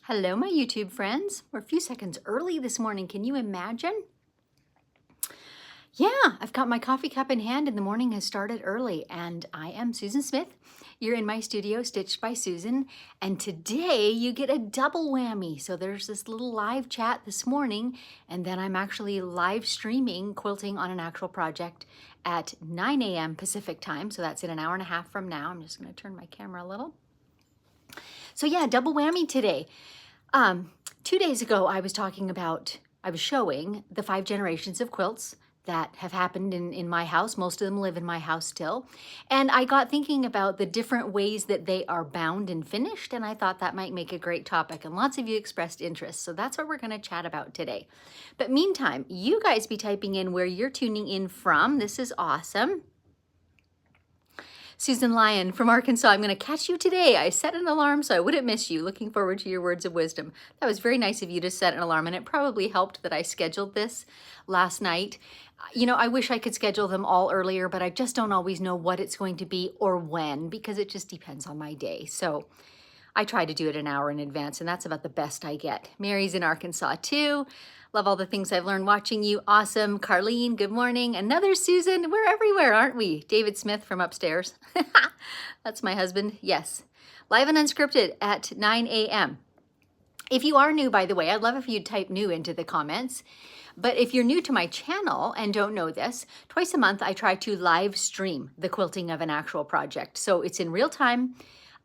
Hello, my YouTube friends. We're a few seconds early this morning. Can you imagine? Yeah, I've got my coffee cup in hand and the morning has started early. And I am Susan Smith. You're in my studio, Stitched by Susan. And today you get a double whammy. So there's this little live chat this morning, and then I'm actually live streaming quilting on an actual project at 9 a.m. Pacific time. So that's in an hour and a half from now. I'm just going to turn my camera a little. So yeah, double whammy today. 2 days ago, I was showing the 5 generations of quilts that have happened in my house. Most of them live in my house still. And I got thinking about the different ways that they are bound and finished, and I thought that might make a great topic, and lots of you expressed interest. So that's what we're gonna chat about today. But meantime, you guys be typing in where you're tuning in from. This is awesome. Susan Lyon from Arkansas, I'm going to catch you today. I set an alarm so I wouldn't miss you. Looking forward to your words of wisdom. That was very nice of you to set an alarm, and it probably helped that I scheduled this last night. You know, I wish I could schedule them all earlier, but I just don't always know what it's going to be or when, because it just depends on my day. So I try to do it an hour in advance, and that's about the best I get. Mary's in Arkansas too. Love all the things I've learned watching you. Awesome. Carlene, good morning. Another Susan. We're everywhere, aren't we? David Smith from upstairs. That's my husband. Yes. Live and unscripted at 9 a.m. If you are new, by the way, I'd love if you'd type new into the comments. But if you're new to my channel and don't know this, twice a month I try to live stream the quilting of an actual project. So it's in real time.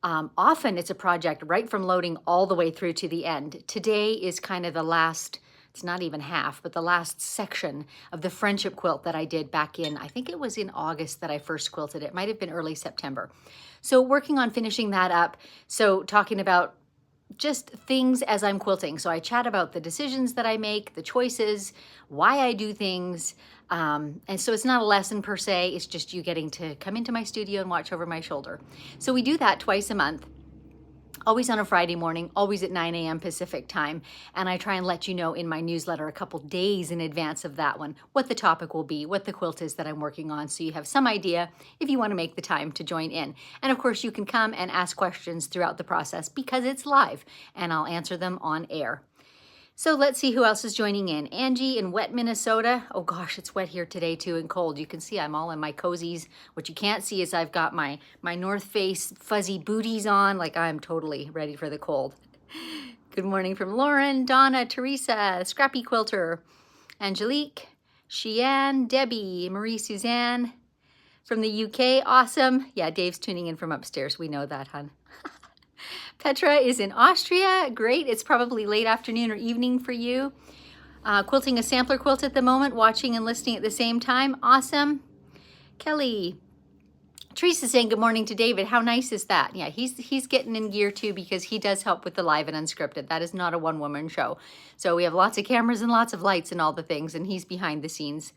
Often it's a project right from loading all the way through to the end. Today is kind of the last, it's not even half, but the last section of the friendship quilt that I did back in, I think it was in August that I first quilted it. It might have been early September. So working on finishing that up. So talking about just things as I'm quilting. So I chat about the decisions that I make, the choices, why I do things. And so it's not a lesson per se, it's just you getting to come into my studio and watch over my shoulder. So we do that twice a month. Always on a Friday morning, always at 9 a.m. Pacific time. And I try and let you know in my newsletter a couple days in advance of that one, what the topic will be, what the quilt is that I'm working on, so you have some idea if you want to make the time to join in. And of course, you can come and ask questions throughout the process because it's live, and I'll answer them on air. So let's see who else is joining in. Angie in wet Minnesota. Oh gosh, it's wet here today too and cold. You can see I'm all in my cozies. What you can't see is I've got my North Face fuzzy booties on, like I'm totally ready for the cold. Good morning from Lauren, Donna, Teresa, Scrappy Quilter, Angelique, Sheanne, Debbie, Marie Suzanne from the UK. Awesome. Yeah, Dave's tuning in from upstairs. We know that, hon. Petra is in Austria. Great. It's probably late afternoon or evening for you. Quilting a sampler quilt at the moment, watching and listening at the same time. Awesome. Kelly. Teresa saying good morning to David. How nice is that? Yeah, he's getting in gear too because he does help with the live and unscripted. That is not a one-woman show. So we have lots of cameras and lots of lights and all the things, and he's behind the scenes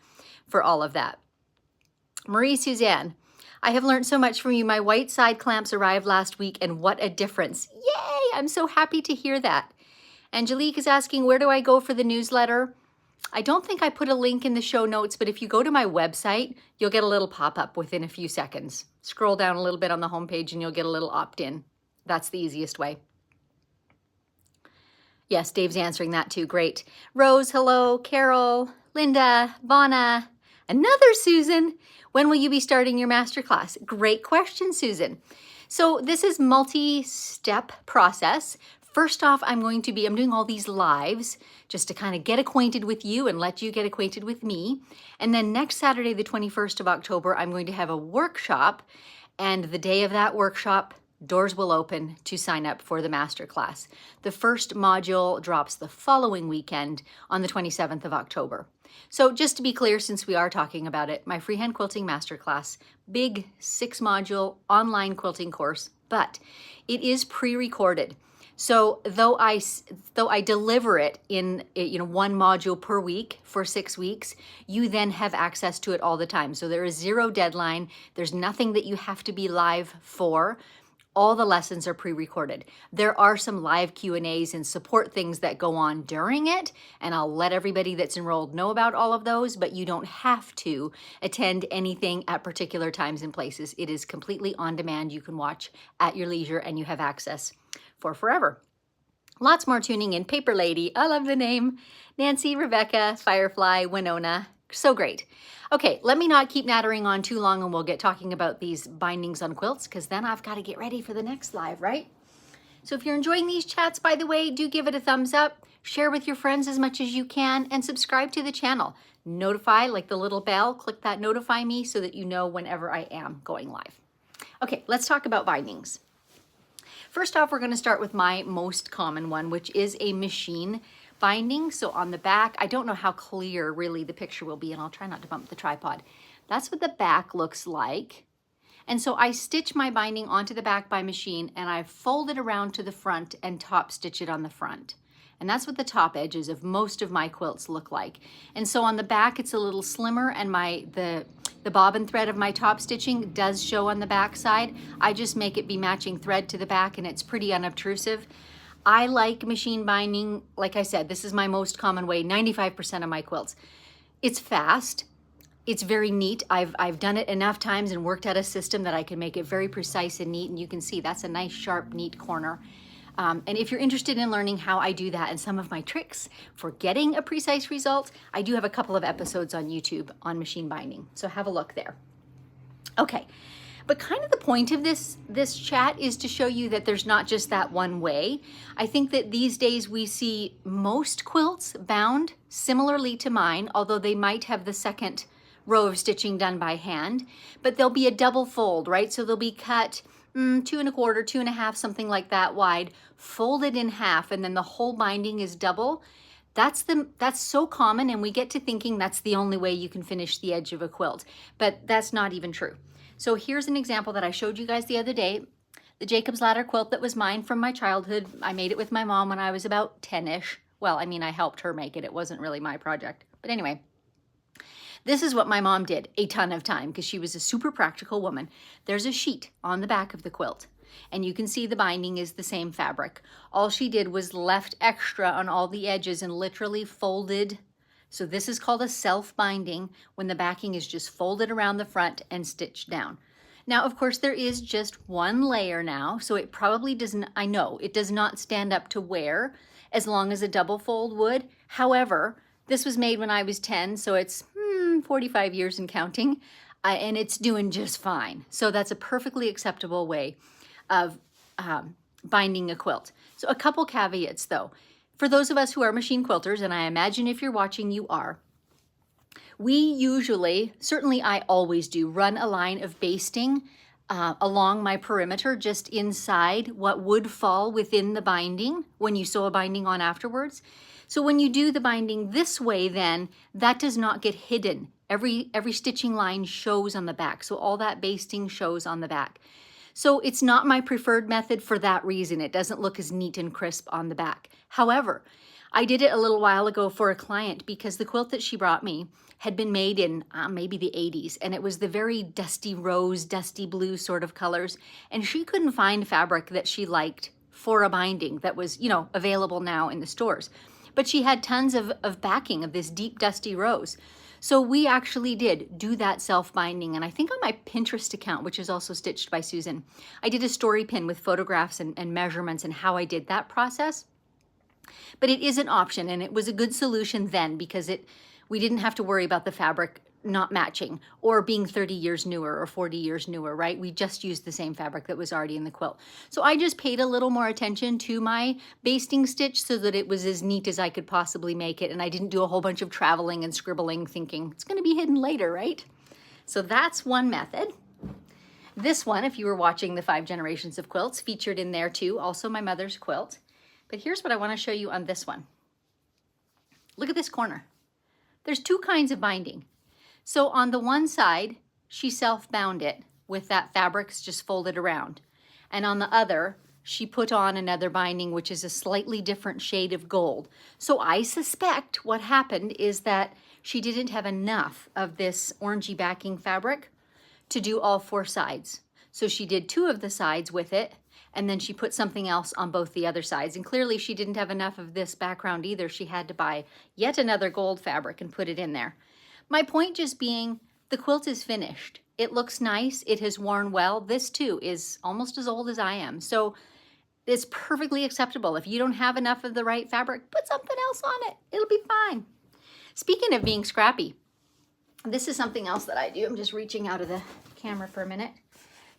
for all of that. Marie Suzanne. I have learned so much from you. My white side clamps arrived last week, and what a difference. Yay! I'm so happy to hear that. Angelique is asking, where do I go for the newsletter? I don't think I put a link in the show notes, but if you go to my website, you'll get a little pop-up within a few seconds. Scroll down a little bit on the homepage and you'll get a little opt-in. That's the easiest way. Yes, Dave's answering that too. Great. Rose, hello. Carol, Linda, Vonna, another Susan. When will you be starting your masterclass? Great question, Susan. So this is multi-step process. First off, I'm doing all these lives just to kind of get acquainted with you and let you get acquainted with me. And then next Saturday, the 21st of October, I'm going to have a workshop. And the day of that workshop, doors will open to sign up for the masterclass. The first module drops the following weekend on the 27th of October. So just to be clear, since we are talking about it, my freehand quilting masterclass, big 6-module online quilting course, but it is pre-recorded. So though I deliver it in one module per week for 6 weeks, you then have access to it all the time. So there is zero deadline. There's nothing that you have to be live for. All the lessons are pre-recorded. There are some live Q&As and support things that go on during it, and I'll let everybody that's enrolled know about all of those, but you don't have to attend anything at particular times and places. It is completely on demand. You can watch at your leisure and you have access for forever. Lots more tuning in. Paper Lady, I love the name. Nancy, Rebecca, Firefly, Winona, so great. Okay, let me not keep nattering on too long and we'll get talking about these bindings on quilts because then I've got to get ready for the next live, right? So if you're enjoying these chats, by the way, do give it a thumbs up, share with your friends as much as you can, and subscribe to the channel. Notify, like the little bell, click that notify me so that you know whenever I am going live. Okay, let's talk about bindings. First off, we're going to start with my most common one, which is a machine binding. So on the back, I don't know how clear really the picture will be, and I'll try not to bump the tripod. That's what the back looks like. And so I stitch my binding onto the back by machine, and I fold it around to the front and top stitch it on the front. And that's what the top edges of most of my quilts look like. And so on the back, it's a little slimmer, and the bobbin thread of my top stitching does show on the back side. I just make it be matching thread to the back, and it's pretty unobtrusive. I like machine binding. Like I said, this is my most common way, 95% of my quilts. It's fast. It's very neat. I've done it enough times and worked out a system that I can make it very precise and neat. And you can see that's a nice, sharp, neat corner. And if you're interested in learning how I do that and some of my tricks for getting a precise result, I do have a couple of episodes on YouTube on machine binding. So have a look there. Okay, but kind of the point of this chat is to show you that there's not just that one way. I think that these days we see most quilts bound similarly to mine, although they might have the second row of stitching done by hand, but there'll be a double fold, right? So they'll be cut 2 1/4, 2 1/2, something like that wide, folded in half, and then the whole binding is double. That's so common, and we get to thinking that's the only way you can finish the edge of a quilt, but that's not even true. So here's an example that I showed you guys the other day, the Jacob's Ladder quilt that was mine from my childhood. I made it with my mom when I was about 10-ish. Well, I mean, I helped her make it. It wasn't really my project. But anyway, this is what my mom did a ton of time because she was a super practical woman. There's a sheet on the back of the quilt, and you can see the binding is the same fabric. All she did was left extra on all the edges and literally folded. So this is called a self-binding when the backing is just folded around the front and stitched down. Now, of course, there is just one layer now, so it probably doesn't, I know, it does not stand up to wear as long as a double fold would. However, this was made when I was 10, so it's 45 years and counting, and it's doing just fine. So that's a perfectly acceptable way of binding a quilt. So a couple caveats though. For those of us who are machine quilters, and I imagine if you're watching you are, we usually, certainly I always do, run a line of basting along my perimeter just inside what would fall within the binding when you sew a binding on afterwards. So when you do the binding this way, then that does not get hidden. Every stitching line shows on the back. So all that basting shows on the back. So it's not my preferred method for that reason. It doesn't look as neat and crisp on the back. However, I did it a little while ago for a client because the quilt that she brought me had been made in maybe the 80s, and it was the very dusty rose, dusty blue sort of colors, and she couldn't find fabric that she liked for a binding that was, available now in the stores. But she had tons of backing of this deep dusty rose. So we actually did do that self-binding, and I think on my Pinterest account, which is also stitched by Susan, I did a story pin with photographs and measurements and how I did that process. But it is an option, and it was a good solution then because we didn't have to worry about the fabric not matching or being 30 years newer or 40 years newer, right? We just used the same fabric that was already in the quilt. So I just paid a little more attention to my basting stitch so that it was as neat as I could possibly make it, and I didn't do a whole bunch of traveling and scribbling thinking it's going to be hidden later, right? So that's one method. This one, if you were watching the 5 Generations of Quilts, featured in there too, also my mother's quilt. But here's what I want to show you on this one. Look at this corner. There's 2 kinds of binding. So on the one side, she self-bound it with that fabrics just folded around. And on the other, she put on another binding, which is a slightly different shade of gold. So I suspect what happened is that she didn't have enough of this orangey backing fabric to do all 4 sides. So she did 2 of the sides with it, and then she put something else on both the other sides. And clearly she didn't have enough of this background either. She had to buy yet another gold fabric and put it in there. My point just being, the quilt is finished. It looks nice. It has worn well. This too is almost as old as I am. So It's perfectly acceptable. If you don't have enough of the right fabric, put something else on it. It'll be fine. Speaking of being scrappy, this is something else that I do. I'm just reaching out of the camera for a minute.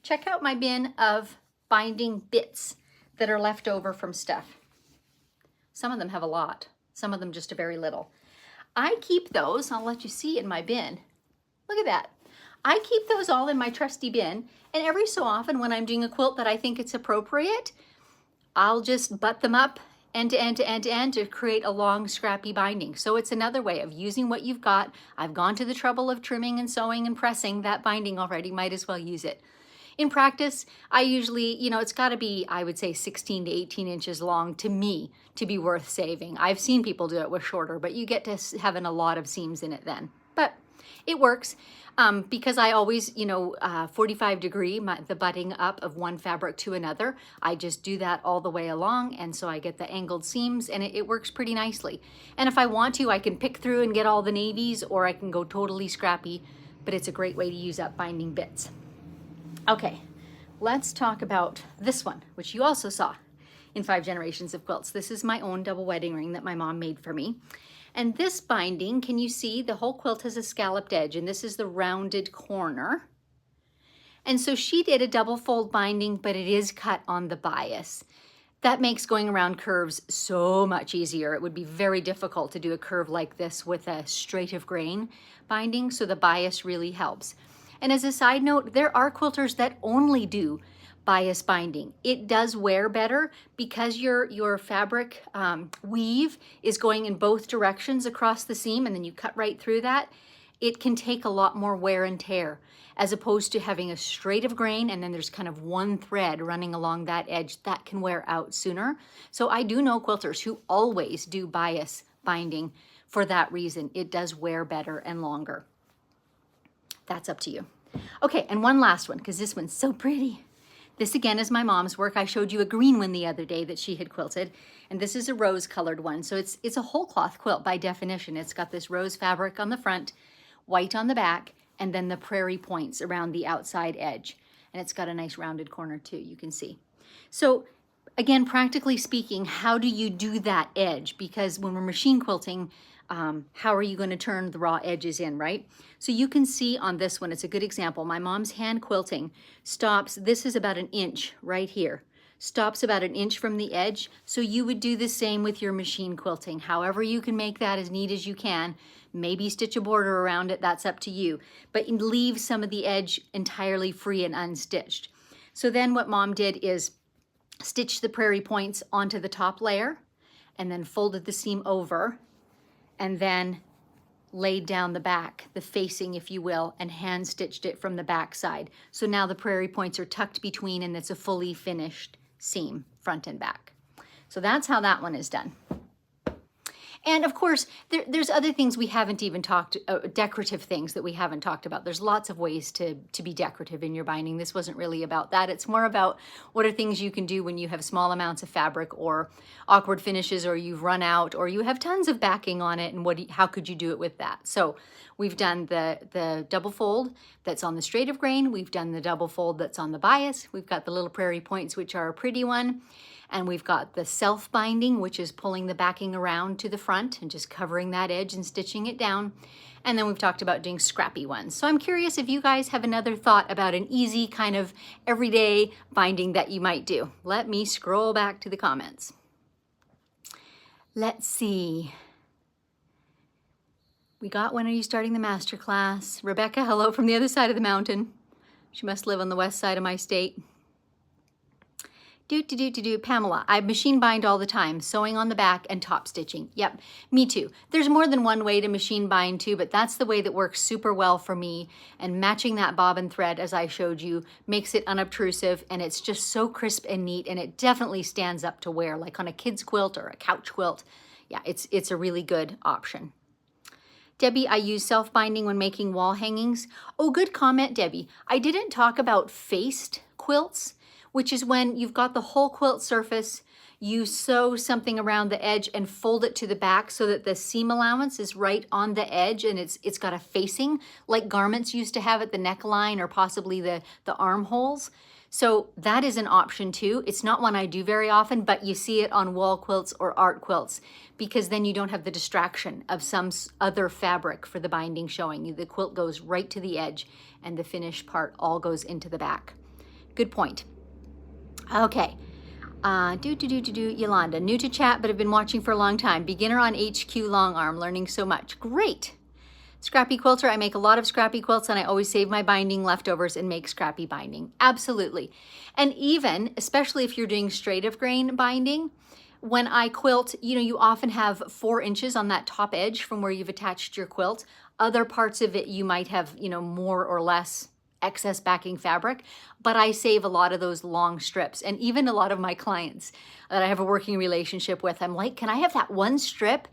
Check out my bin of binding bits that are left over from stuff. Some of them have a lot, some of them just a very little. I keep those, I'll let you see in my bin. Look at that. I keep those all in my trusty bin, and every so often when I'm doing a quilt that I think it's appropriate, I'll just butt them up end to end to end to end to create a long scrappy binding. So it's another way of using what you've got. I've gone to the trouble of trimming and sewing and pressing that binding already, might as well use it. In practice, I usually, it's got to be, I would say 16 to 18 inches long to me to be worth saving. I've seen people do it with shorter, but you get to having a lot of seams in it then. But it works because I always, 45-degree, the butting up of one fabric to another. I just do that all the way along, and so I get the angled seams, and it works pretty nicely. And if I want to, I can pick through and get all the navies, or I can go totally scrappy, but it's a great way to use up binding bits. Okay, let's talk about this one, which you also saw in 5 Generations of Quilts. This is my own double wedding ring that my mom made for me. And this binding, can you see the whole quilt has a scalloped edge, and this is the rounded corner. And so she did a double fold binding, but it is cut on the bias. That makes going around curves so much easier. It would be very difficult to do a curve like this with a straight of grain binding, so the bias really helps. And as a side note, there are quilters that only do bias binding. It does wear better because your fabric weave is going in both directions across the seam, and then you cut right through that. It can take a lot more wear and tear as opposed to having a straight of grain and then there's kind of one thread running along that edge. That can wear out sooner. So I do know quilters who always do bias binding for that reason. It does wear better and longer. That's up to you. Okay, and one last one, because this one's so pretty. This again is my mom's work. I showed you a green one the other day that she had quilted, and this is a rose-colored one. So it's a whole cloth quilt by definition. It's got this rose fabric on the front, white on the back, and then the prairie points around the outside edge. And it's got a nice rounded corner too, you can see. So again, practically speaking, how do you do that edge? Because when we're machine quilting, how are you going to turn the raw edges in, right? So you can see on this one, it's a good example. My mom's hand quilting stops, this is about an inch right here, stops about an inch from the edge. So you would do the same with your machine quilting. However you can make that as neat as you can, maybe stitch a border around it, that's up to you. But leave some of the edge entirely free and unstitched. So then what mom did is stitch the prairie points onto the top layer and then folded the seam over and then laid down the back, the facing, if you will, and hand stitched it from the back side. So now the prairie points are tucked between and it's a fully finished seam, front and back. So that's how that one is done. And of course, there's other things we haven't even talked, decorative things that we haven't talked about. There's lots of ways to be decorative in your binding. This wasn't really about that. It's more about what are things you can do when you have small amounts of fabric or awkward finishes, or you've run out, or you have tons of backing on it, and how could you do it with that? So we've done the double fold that's on the straight of grain. We've done the double fold that's on the bias. We've got the little prairie points, which are a pretty one. And we've got the self-binding, which is pulling the backing around to the front and just covering that edge and stitching it down. And then we've talked about doing scrappy ones. So I'm curious if you guys have another thought about an easy kind of everyday binding that you might do. Let me scroll back to the comments. Let's see. We got, when are you starting the masterclass? Rebecca, hello from the other side of the mountain. She must live on the west side of my state. Pamela, I machine bind all the time, sewing on the back and top stitching. Yep, me too. There's more than one way to machine bind too, but that's the way that works super well for me. And matching that bobbin thread, as I showed you, makes it unobtrusive, and it's just so crisp and neat, and it definitely stands up to wear, like on a kid's quilt or a couch quilt. Yeah, it's a really good option. Debbie, I use self-binding when making wall hangings. Oh, good comment, Debbie. I didn't talk about faced quilts, which is when you've got the whole quilt surface, you sew something around the edge and fold it to the back so that the seam allowance is right on the edge, and it's got a facing like garments used to have at the neckline or possibly the armholes. So that is an option too. It's not one I do very often, but you see it on wall quilts or art quilts, because then you don't have the distraction of some other fabric for the binding showing you. The quilt goes right to the edge and the finished part all goes into the back. Good point. Okay. Yolanda, new to chat, but have been watching for a long time. Beginner on HQ long arm, learning so much. Great. Scrappy quilter, I make a lot of scrappy quilts and I always save my binding leftovers and make scrappy binding. Absolutely. And even, especially if you're doing straight of grain binding, when I quilt, you often have 4 inches on that top edge from where you've attached your quilt. Other parts of it, you might have, more or less excess backing fabric, but I save a lot of those long strips. And even a lot of my clients that I have a working relationship with, I'm like, can I have that one strip?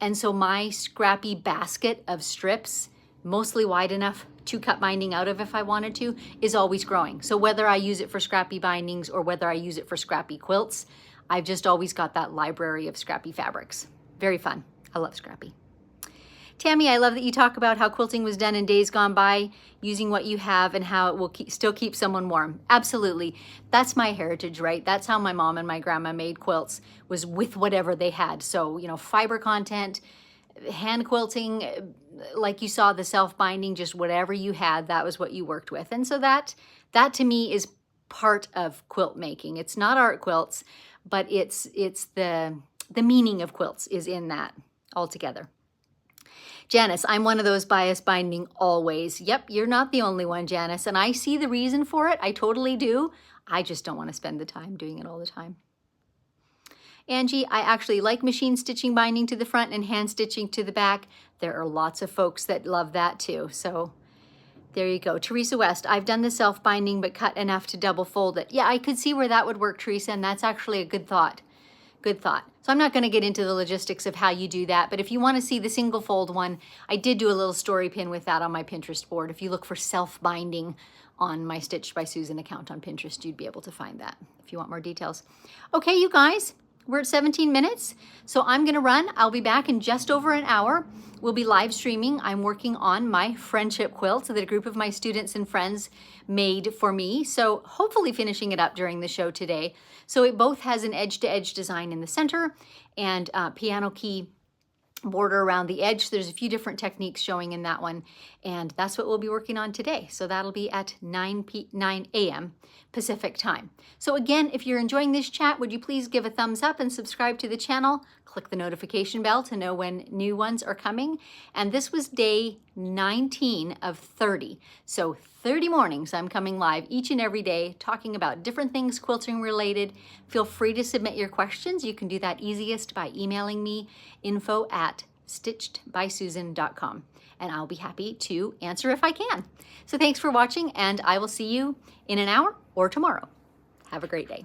And so my scrappy basket of strips, mostly wide enough to cut binding out of if I wanted to, is always growing. So whether I use it for scrappy bindings or whether I use it for scrappy quilts, I've just always got that library of scrappy fabrics. Very fun. I love scrappy. Tammy, I love that you talk about how quilting was done in days gone by, using what you have and how it will still keep someone warm. Absolutely. That's my heritage, right? That's how my mom and my grandma made quilts, was with whatever they had. So, fiber content, hand quilting, like you saw, the self-binding, just whatever you had, that was what you worked with. And so that to me is part of quilt making. It's not art quilts, but it's the meaning of quilts is in that altogether. Janice, I'm one of those bias binding always. Yep, you're not the only one, Janice. And I see the reason for it. I totally do. I just don't want to spend the time doing it all the time. Angie, I actually like machine stitching binding to the front and hand stitching to the back. There are lots of folks that love that too. So there you go. Teresa West, I've done the self-binding but cut enough to double fold it. Yeah, I could see where that would work, Teresa, and that's actually a good thought. Good thought. So I'm not going to get into the logistics of how you do that, but if you want to see the single fold one, I did do a little story pin with that on my Pinterest board. If you look for self-binding on my Stitched by Susan account on Pinterest, you'd be able to find that if you want more details. Okay, you guys, we're at 17 minutes, so I'm going to run. I'll be back in just over an hour. We'll be live streaming. I'm working on my friendship quilt that a group of my students and friends made for me, so hopefully finishing it up during the show today. So it both has an edge-to-edge design in the center and piano key border around the edge. There's a few different techniques showing in that one, and that's what we'll be working on today. So that'll be at 9 a.m. Pacific time. So again, if you're enjoying this chat, would you please give a thumbs up and subscribe to the channel? Click the notification bell to know when new ones are coming. And this was day 19 of 30. So 30 mornings I'm coming live each and every day talking about different things quilting related. Feel free to submit your questions. You can do that easiest by emailing me info@stitchedbysusan.com, and I'll be happy to answer if I can. So thanks for watching, and I will see you in an hour or tomorrow. Have a great day.